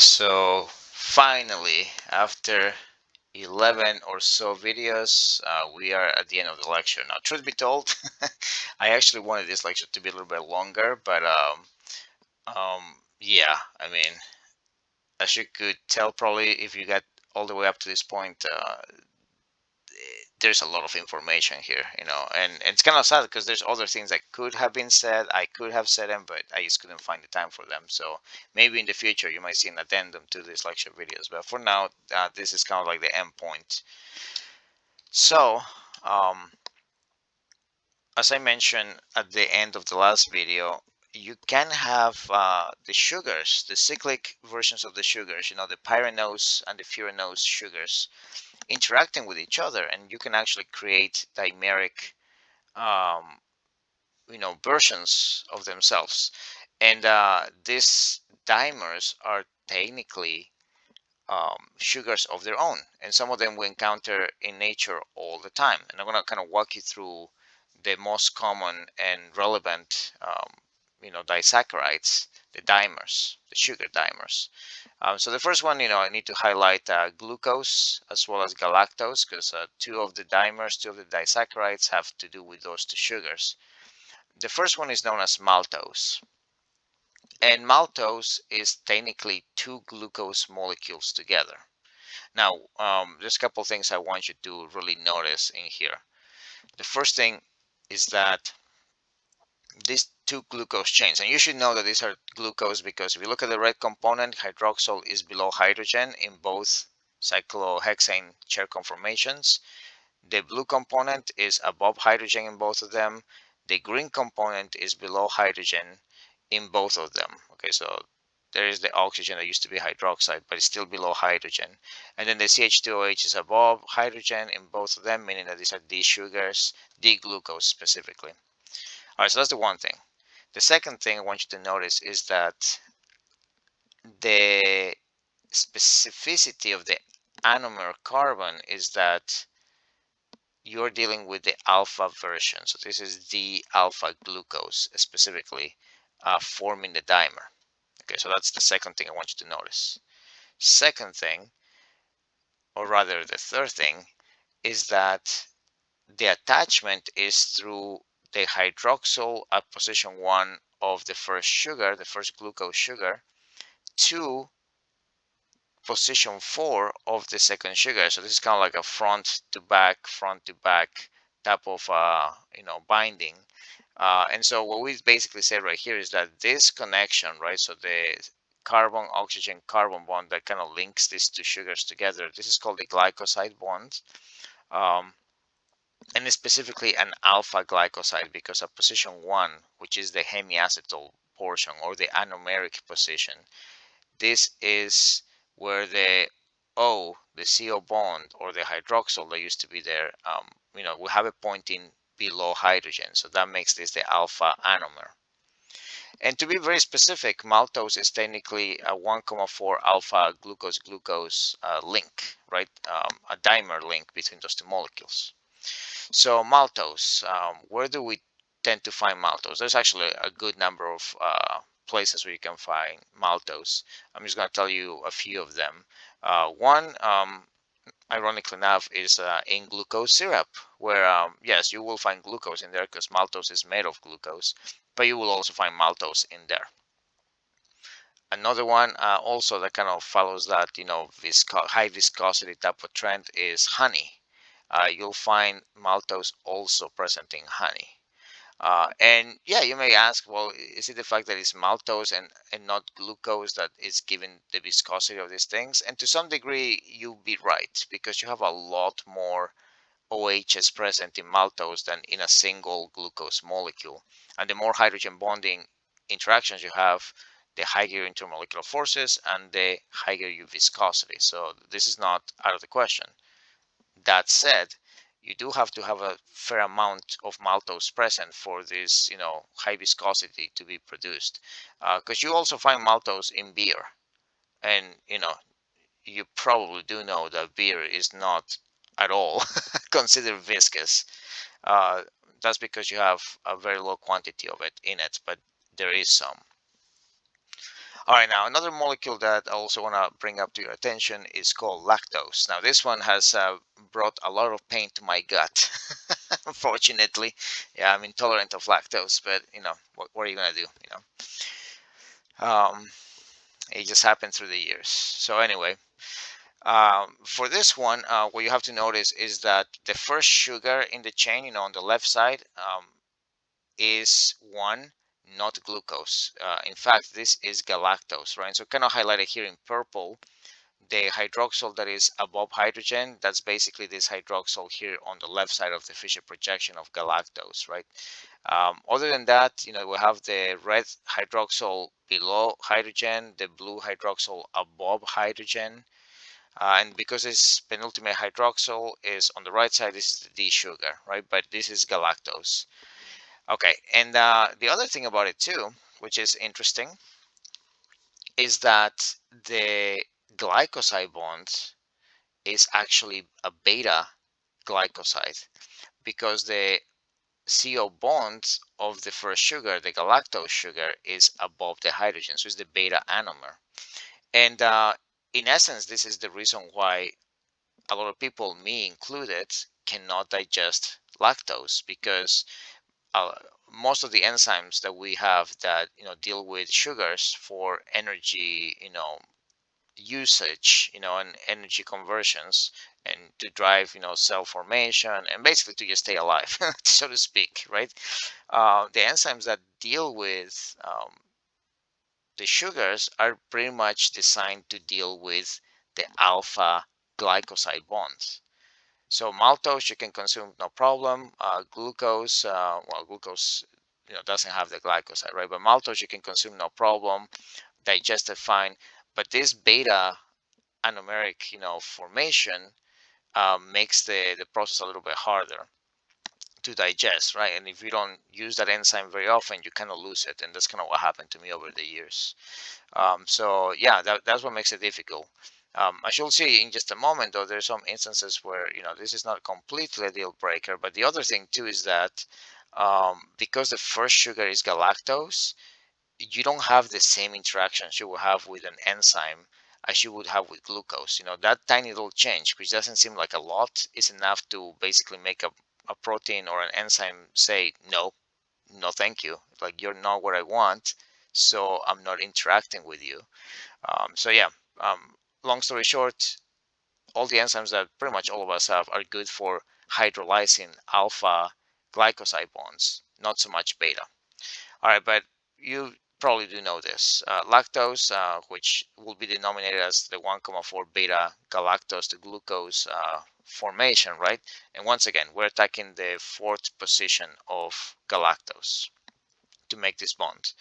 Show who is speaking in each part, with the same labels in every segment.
Speaker 1: So finally, after 11 or so videos, we are at the end of the lecture. Now, truth be told, I actually wanted this lecture to be a little bit longer, but yeah, I mean, as you could tell, probably if you got all the way up to this point, there's a lot of information here, and it's kind of sad because there's other things that could have been said. I could have said them, but I just couldn't find the time for them. So maybe in the future you might see an addendum to these lecture videos, but for now, this is kind of like the end point. So um, as I mentioned at the end of the last video, you can have the sugars, the cyclic versions of the sugars, the pyranose and the furanose sugars interacting with each other, and you can actually create dimeric um, versions of themselves. And these dimers are technically sugars of their own, and some of them we encounter in nature all the time. And I'm going to kind of walk you through the most common and relevant disaccharides, the dimers, the sugar dimers. So the first one, I need to highlight glucose as well as galactose, because two of the dimers, two of the disaccharides have to do with those two sugars. The first one is known as maltose, and maltose is technically two glucose molecules together. Now, there's a couple things I want you to really notice in here. The first thing is that these two glucose chains, and you should know that these are glucose because if you look at the red component, hydroxyl is below hydrogen in both cyclohexane chair conformations. The blue component is above hydrogen in both of them. The green component is below hydrogen in both of them. Okay, so there is the oxygen that used to be hydroxide, but it's still below hydrogen. And then the CH2OH is above hydrogen in both of them, meaning that these are D sugars, D glucose specifically. All right, so that's the one thing. The second thing I want you to notice is that the specificity of the anomer carbon is that you're dealing with the alpha version. So this is the alpha glucose specifically forming the dimer. Okay, so that's the second thing I want you to notice. Second thing, or rather the third thing, is that the attachment is through the hydroxyl at position 1 of the first sugar, the first glucose sugar, to position 4 of the second sugar. So this is kind of like a front to back type of binding. And so what we basically said right here is that this connection, right, so the carbon oxygen carbon bond that kind of links these two sugars together, this is called the glycoside bond. And it's specifically an alpha glycoside because at position 1, which is the hemiacetal portion or the anomeric position, this is where the O, the CO bond, or the hydroxyl that used to be there, we have it pointing below hydrogen. So that makes this the alpha anomer. And to be very specific, maltose is technically a 1,4 alpha glucose-glucose link, right? A dimer link between those two molecules. So maltose, where do we tend to find maltose? There's actually a good number of places where you can find maltose. I'm just going to tell you a few of them. One, ironically enough, is in glucose syrup, where yes, you will find glucose in there because maltose is made of glucose, but you will also find maltose in there. Another one also that kind of follows that, high viscosity type of trend is honey. You'll find maltose also present in honey. And yeah, you may ask, well, is it the fact that it's maltose and not glucose that is giving the viscosity of these things? And to some degree, you'll be right, because you have a lot more OHs present in maltose than in a single glucose molecule. And the more hydrogen bonding interactions you have, the higher your intermolecular forces and the higher your viscosity. So this is not out of the question. That said, you do have to have a fair amount of maltose present for this, high viscosity to be produced. Because you also find maltose in beer, and you probably do know that beer is not at all considered viscous. Uh, that's because you have a very low quantity of it in it, but there is some. All right, now another molecule that I also want to bring up to your attention is called lactose. Now this one has brought a lot of pain to my gut. Unfortunately, yeah, I'm intolerant of lactose, but you know, what are you gonna do? You know, it just happened through the years. So anyway, for this one, what you have to notice is that the first sugar in the chain, you know, on the left side, is one, not glucose. In fact, this is galactose, right? So kind of highlighted here in purple, the hydroxyl that is above hydrogen, that's basically this hydroxyl here on the left side of the Fischer projection of galactose, right? Other than that, you know, we have the red hydroxyl below hydrogen, the blue hydroxyl above hydrogen, and because this penultimate hydroxyl is on the right side, this is the D sugar, right? But this is galactose. Okay, and the other thing about it too, which is interesting, is that the glycoside bond is actually a beta glycoside because the CO bond of the first sugar, the galactose sugar, is above the hydrogen, so it's the beta anomer. And in essence, this is the reason why a lot of people, me included, cannot digest lactose because uh, most of the enzymes that we have that deal with sugars for energy usage and energy conversions and to drive cell formation and basically to just stay alive so to speak, right? The enzymes that deal with the sugars are pretty much designed to deal with the alpha glycoside bonds. So maltose you can consume no problem. Glucose, well, glucose doesn't have the glycoside, right? But maltose you can consume no problem, digest it fine. But this beta anomeric, formation makes the process a little bit harder to digest, right? And if you don't use that enzyme very often, you kind of lose it, and that's kind of what happened to me over the years. So yeah, that's what makes it difficult. As you'll see in just a moment, though, there's some instances where this is not completely a deal breaker. But the other thing too is that because the first sugar is galactose, you don't have the same interactions you will have with an enzyme as you would have with glucose. That tiny little change, which doesn't seem like a lot, is enough to basically make a protein or an enzyme say no, no, thank you. Like you're not what I want, so I'm not interacting with you. So yeah, long story short, all the enzymes that pretty much all of us have are good for hydrolyzing alpha glycoside bonds, not so much beta. All right, but you probably do know this. Lactose, which will be denominated as the 1,4 beta galactose to glucose formation, right? And once again, we're attacking the fourth position of galactose to make this bond.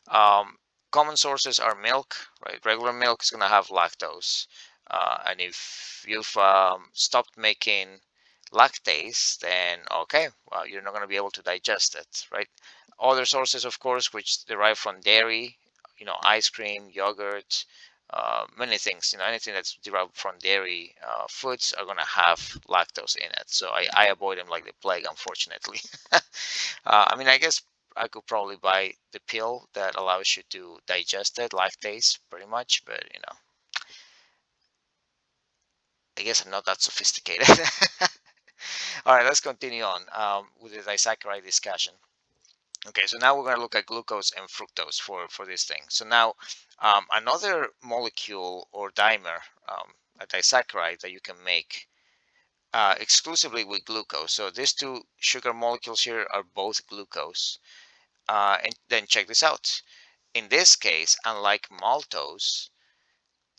Speaker 1: Um, Common sources are milk, right? Regular milk is going to have lactose. And if you've stopped making lactase, then okay, well, you're not going to be able to digest it, right? Other sources, of course, which derive from dairy, ice cream, yogurt, many things, anything that's derived from dairy foods are going to have lactose in it. So I avoid them like the plague, unfortunately. I mean, I guess I could probably buy the pill that allows you to digest it, lactase, pretty much, but I guess I'm not that sophisticated. All right, let's continue on with the disaccharide discussion. Okay, so now we're going to look at glucose and fructose for this thing. So now another molecule or dimer, a disaccharide that you can make exclusively with glucose. So these two sugar molecules here are both glucose. And then check this out. In this case, unlike maltose,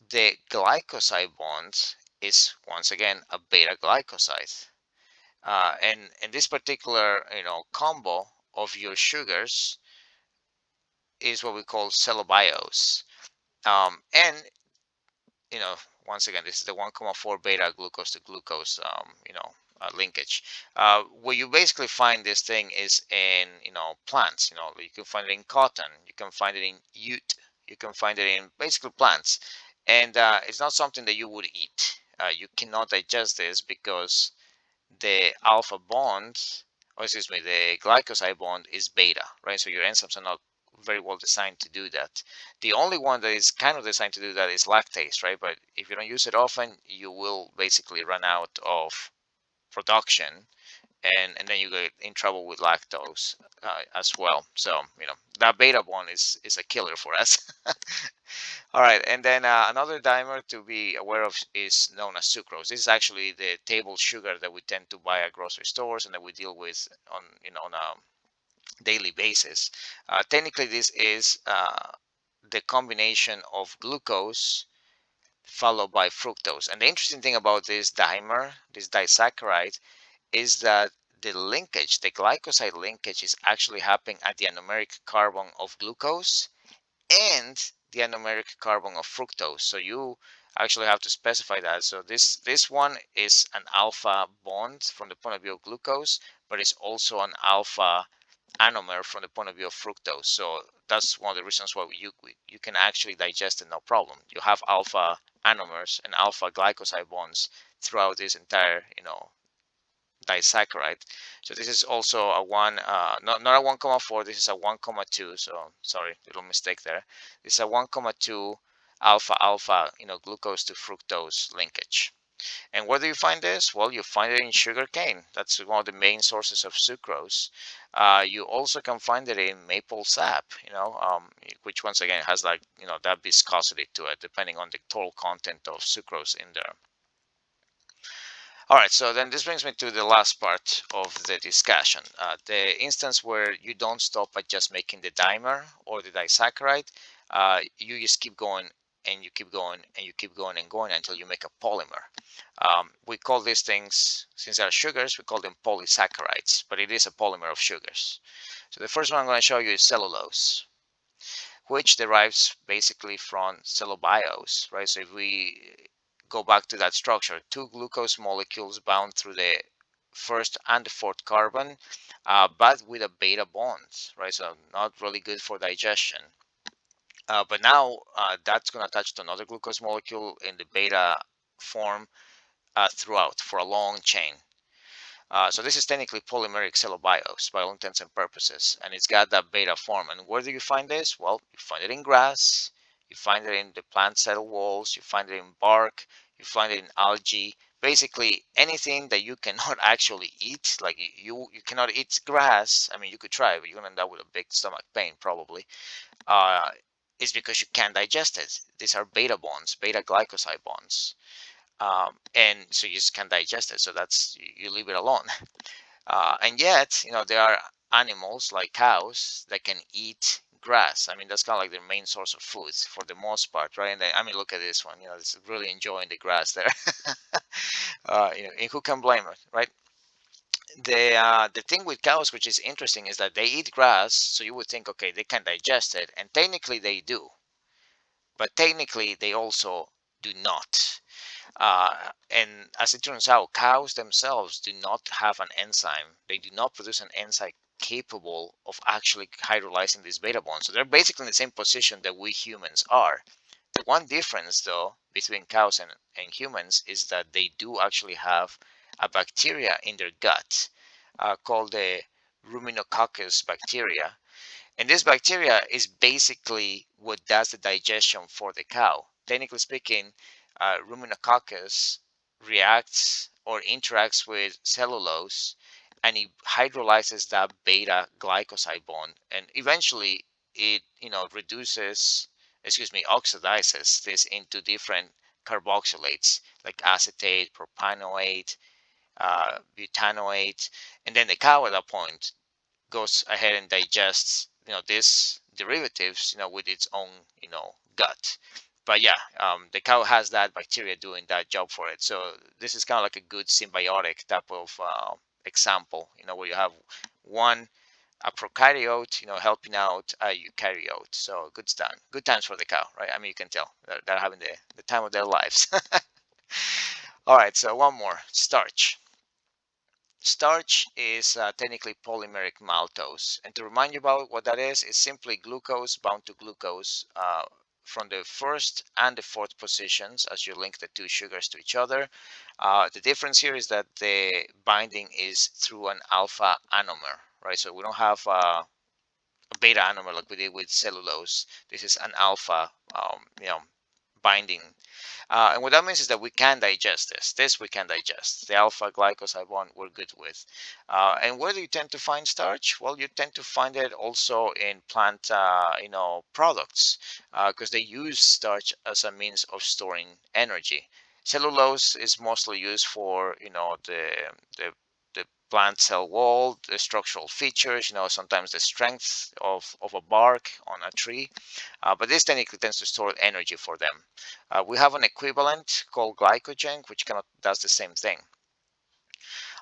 Speaker 1: the glycoside bond is once again a beta glycoside. And in this particular combo of your sugars is what we call cellobiose. And once again, this is the 1,4 beta glucose to glucose linkage. Where you basically find this thing is in plants. You can find it in cotton, you can find it in jute, you can find it in basically plants, and it's not something that you would eat. You cannot digest this because the alpha bond, or excuse me, the glycoside bond is beta, right? So your enzymes are not very well designed to do that. The only one that is kind of designed to do that is lactase, right? But if you don't use it often, you will basically run out of production, and then you get in trouble with lactose as well. So that beta bond is a killer for us. All right, and then another dimer to be aware of is known as sucrose. This is actually the table sugar that we tend to buy at grocery stores and that we deal with on a daily basis. Technically, this is the combination of glucose followed by fructose. And the interesting thing about this dimer, this disaccharide, is that the glycoside linkage is actually happening at the anomeric carbon of glucose and the anomeric carbon of fructose. So you actually have to specify that. So this one is an alpha bond from the point of view of glucose, but it's also an alpha anomer from the point of view of fructose. So that's one of the reasons why you can actually digest it no problem. You have alpha anomers and alpha glycoside bonds throughout this entire disaccharide. So this is also a one, not a 1,4. This is a 1,2. So sorry, little mistake there. This is a 1,2 alpha alpha, glucose to fructose linkage. And where do you find this? Well, you find it in sugar cane. That's one of the main sources of sucrose. You also can find it in maple sap, which once again has like, that viscosity to it, depending on the total content of sucrose in there. All right, so then this brings me to the last part of the discussion. The instance where you don't stop at just making the dimer or the disaccharide, you just keep going and you keep going and you keep going and going until you make a polymer. We call these things, since they are sugars, we call them polysaccharides, but it is a polymer of sugars. So the first one I'm going to show you is cellulose, which derives basically from cellobiose, right? So if we go back to that structure, two glucose molecules bound through the first and the fourth carbon, but with a beta bond, right? So not really good for digestion. But now that's going to attach to another glucose molecule in the beta form throughout for a long chain. So this is technically polymeric cellobiose by all intents and purposes, and it's got that beta form. And where do you find this? Well, you find it in grass, you find it in the plant cell walls, you find it in bark, you find it in algae. Basically, anything that you cannot actually eat, like you cannot eat grass. I mean, you could try, but you're gonna end up with a big stomach pain probably. Is because you can't digest it. These are beta bonds, beta glycoside bonds. And so you just can't digest it. So that's, you leave it alone. And yet, there are animals like cows that can eat grass. I mean, that's kind of like their main source of food for the most part, right? And then, I mean, look at this one. It's really enjoying the grass there. And who can blame it, right? The thing with cows, which is interesting, is that they eat grass. So you would think, okay, they can digest it, and technically they do, but technically they also do not. And as it turns out, cows themselves do not have an enzyme. They do not produce an enzyme capable of actually hydrolyzing these beta bonds. So they're basically in the same position that we humans are. The one difference, though, between cows and humans is that they do actually have a bacteria in their gut called the ruminococcus bacteria. And this bacteria is basically what does the digestion for the cow. Technically speaking, ruminococcus reacts or interacts with cellulose, and it hydrolyzes that beta glycoside bond, and eventually it reduces, oxidizes this into different carboxylates like acetate, propanoate, butanoate, and then the cow at that point goes ahead and digests these derivatives with its own gut. But yeah, the cow has that bacteria doing that job for it. So this is kind of like a good symbiotic type of example, where you have one, a prokaryote helping out a eukaryote. So good times for the cow, right? I mean, you can tell they're having the time of their lives. All right, so one more, starch. Starch is technically polymeric maltose. And to remind you about what that is, it's simply glucose bound to glucose from the first and the fourth positions as you link the two sugars to each other. The difference here is that the binding is through an alpha anomer, right? So we don't have beta anomer like we did with cellulose. This is an alpha, binding. And what that means is that we can digest this. This we can digest. The alpha glycoside one we're good with. And where do you tend to find starch? Well, you tend to find it also in plant, products, because they use starch as a means of storing energy. Cellulose is mostly used for, the the plant cell wall, the structural features, sometimes the strength of a bark on a tree. But this technically tends to store energy for them. We have an equivalent called glycogen, which kind of does the same thing.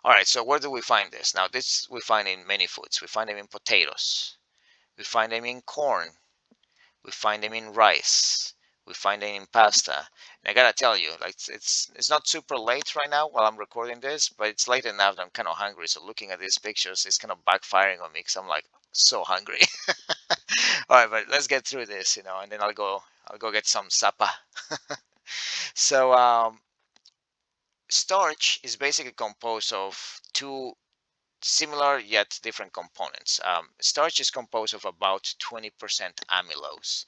Speaker 1: All right, so where do we find this? Now, this we find in many foods. We find them in potatoes. We find them in corn. We find them in rice. We find them in pasta. And I gotta tell you, like it's not super late right now while I'm recording this, but it's late enough that I'm kind of hungry. So looking at these pictures is kind of backfiring on me because I'm like so hungry. All right, but let's get through this, and then I'll go get some sapa. So starch is basically composed of two similar yet different components. Starch is composed of about 20% amylose.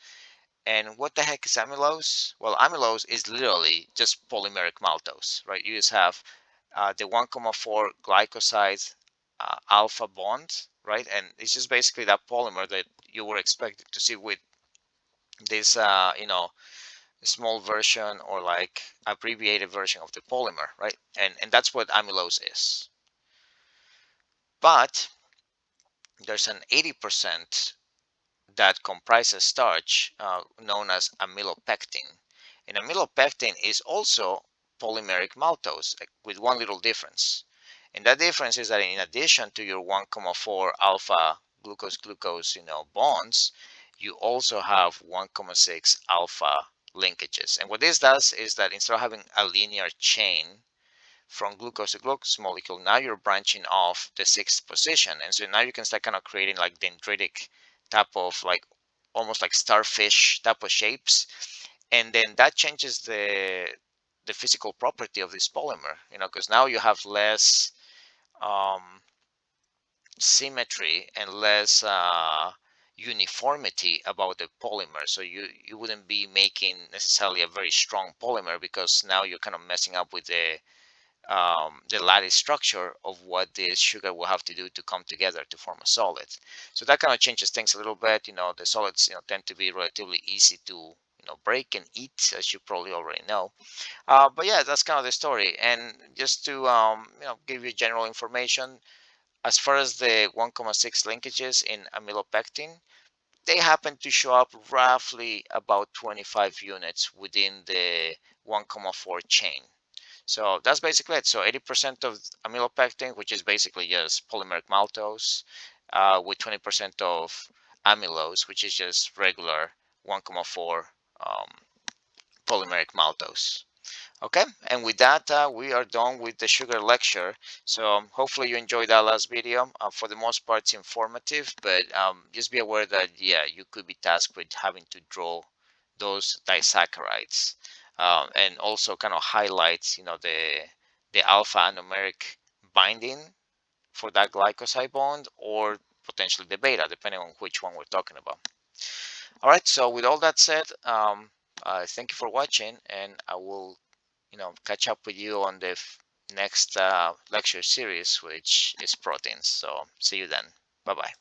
Speaker 1: And what the heck is amylose? Well, amylose is literally just polymeric maltose, right? You just have the 1,4 glycoside alpha bond, right? And it's just basically that polymer that you were expected to see with this, small version or like abbreviated version of the polymer, right? And that's what amylose is. But there's an 80% that comprises starch, known as amylopectin. And amylopectin is also polymeric maltose, with one little difference. And that difference is that in addition to your 1,4 alpha glucose bonds, you also have 1,6 alpha linkages. And what this does is that instead of having a linear chain from glucose to glucose molecule, now you're branching off the sixth position. And so now you can start kind of creating like dendritic type of, like almost like starfish type of shapes. And then that changes the physical property of this polymer, because now you have less symmetry and less uniformity about the polymer. So you wouldn't be making necessarily a very strong polymer, because now you're kind of messing up with the lattice structure of what this sugar will have to do to come together to form a solid. So that kind of changes things a little bit. The solids tend to be relatively easy to break and eat, as you probably already know. But yeah, that's kind of the story. And just to give you general information, as far as the 1,6 linkages in amylopectin, they happen to show up roughly about 25 units within the 1,4 chain. So that's basically it. So 80% of amylopectin, which is basically just polymeric maltose, with 20% of amylose, which is just regular 1,4 polymeric maltose. Okay, and with that, we are done with the sugar lecture. So hopefully you enjoyed that last video. For the most part, it's informative, but just be aware that, yeah, you could be tasked with having to draw those disaccharides, and also kind of highlights, the alpha anomeric binding for that glycoside bond, or potentially the beta, depending on which one we're talking about. All right, so with all that said, thank you for watching, and I will catch up with you on the next lecture series, which is proteins. So see you then. Bye bye.